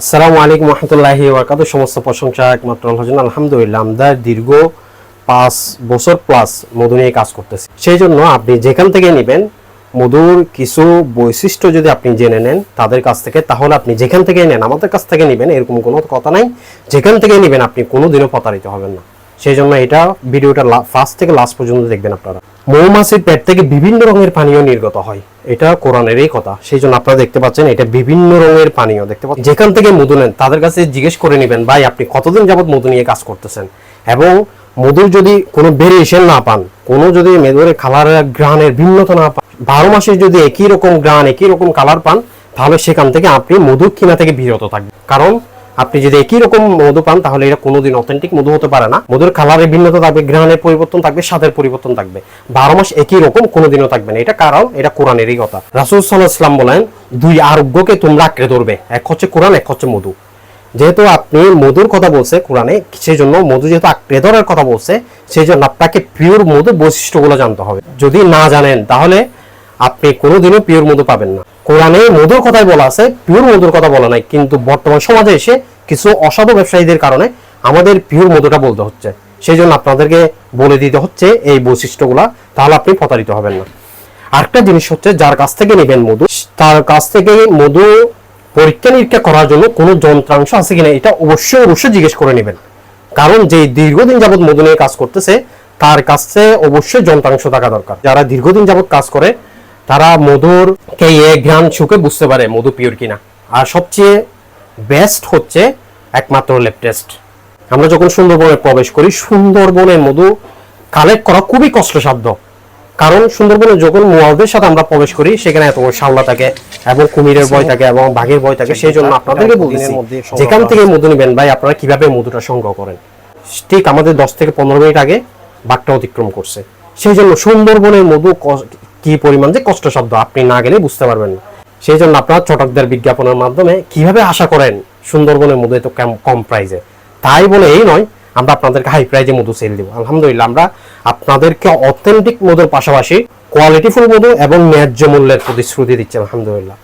আসসালামু আলাইকুম রহমতুল্লাহি ওয়াবারাকাতুহু। সমস্ত প্রশংসা একমাত্র আল্লাহর জন্য। আলহামদুলিল্লাহ, আমরা দীর্ঘ 5 বছর প্লাস মধু নিয়ে কাজ করতেছি। সেই জন্য আপনি যেখান থেকে নেবেন মধুর কিছু বৈশিষ্ট্য যদি আপনি জেনে নেন তাদের কাছ থেকে, তাহলে আপনি যেখান থেকে নেন আমাদের কাছ থেকে নেবেন এরকম কোনো কথা নাই। যেখান থেকে নেবেন আপনি কোনোদিনও প্রতারিত হবেন না। সেই জন্য এটা ভিডিওটা ফার্স্ট থেকে লাস্ট পর্যন্ত দেখবেন আপনারা। মৌমাছির পেট থেকে বিভিন্ন রঙের পানীয় নির্গত হয়, এটা কোরআনেরই কথা। সেই জন্য আপনারা দেখতে পাচ্ছেন এটা বিভিন্ন রঙের পানীয় দেখতে পাচ্ছেন। যেখান থেকে মধু নেন তাদের কাছে জিজ্ঞেস করে নেবেন, ভাই আপনি কতদিন যাবত মধু নিয়ে কাজ করতেছেন, এবং মধুর যদি কোনো ভেরিয়েশন না পান, কোনো যদি মধুর কালারের গ্রানের ভিন্নতা না পান, 12 মাসে যদি একই রকম গ্রান একই রকম কালার পান, তাহলে সেখান থেকে আপনি মধু কিনা থেকে বিরত থাকবেন। কারণ আপনি যদি একই রকম মধু পান তাহলে এটা কোনোদিন অথেন্টিক মধু হতে পারে না। মধুর কালারের ভিন্নতা থাকবে, গ্রানের পরিবর্তন থাকবে, স্বাদের পরিবর্তন থাকবে। 12 মাস একই রকম কোনোদিনও থাকবে না। এটা কারণ এটা কোরআনেরই কথা। রাসূল সাল্লাল্লাহু আলাইহি ওয়াসাল্লাম বলেন, দুই আরোগ্যকে তোমরা আঁকড়ে ধরবে, এক হচ্ছে কোরআন, এক হচ্ছে মধু। যেহেতু আপনি মধুর কথা বলছে কোরআনে, সেই জন্য মধু যেহেতু আঁকড়ে ধরার কথা বলছে, সেই জন্য আপনাকে পিওর মধুর বৈশিষ্ট্যগুলো জানতে হবে। যদি না জানেন তাহলে আপনি কোনোদিনও পিওর মধু পাবেন না। কোরআনে মধুর কথাই বলা আছে, পিওর মধুর কথা বলা নাই। কিন্তু বর্তমান সমাজে এসে কিছু অসাধু ব্যবসায়ীদের কারণে আমাদের পিওর মধুটা বলতে হচ্ছে। সেই জন্য আপনাদেরকে বলে দিতে হচ্ছে এই বৈশিষ্ট্যগুলা, তাহলে আপনি প্রতারিত হবেন না। আরেকটা জিনিস হচ্ছে, যার কাছ থেকে নেবেন মধু, তার কাছ থেকে মধু পরীক্ষা নিরীক্ষা করার জন্য কোনো যন্ত্রাংশ আছে কিনা এটা অবশ্যই জিজ্ঞেস করে নেবেন। কারণ যে দীর্ঘদিন যাবত মধু নিয়ে কাজ করতেছে তার কাছে অবশ্যই যন্ত্রাংশ থাকা দরকার। যারা দীর্ঘদিন যাবত কাজ করে তারা মধুর কে ঘ্রাণ শুকে বুঝতে পারে মধু পিওর কিনা। আর সবচেয়ে বেস্ট হচ্ছে একমাত্র ল্যাব টেস্ট। আমরা যখন সুন্দরবনে প্রবেশ করি, সুন্দরবনের মধু কালেক্ট করা খুবই কষ্টসাধ্য। কারণ সুন্দরবনে যখন মুয়াজদের সাথে আমরা প্রবেশ করি সেখানে এত শাওলা থাকে এবং কুমিরের ভয় থাকে এবং বাঘের ভয় থাকে। সেই জন্য আপনাদেরকে বলতেছি, যেখান থেকে মধু নেবেন ভাই, আপনারা কিভাবে মধুটা সংগ্রহ করেন। ঠিক আমাদের 10 থেকে 15 মিনিট আগে বাঘটা অতিক্রম করছে। সেই জন্য সুন্দরবনের মধু কি পরিমাণ যে কষ্টসাধ্য আপনি না গেলে বুঝতে পারবেন না। সেই জন্য আপনারা চটকদার বিজ্ঞাপনের মাধ্যমে কিভাবে আশা করেন সুন্দরবনের মধু এত কম প্রাইসে। তাই বলে এই নয় আমরা আপনাদেরকে হাই প্রাইজে মধু সেল দিব। আলহামদুলিল্লাহ, আমরা আপনাদেরকে অথেন্টিক মধুর পাশাপাশি কোয়ালিটিফুল মধু এবং ন্যায্য মূল্যের প্রতিশ্রুতি দিচ্ছি। আলহামদুলিল্লাহ।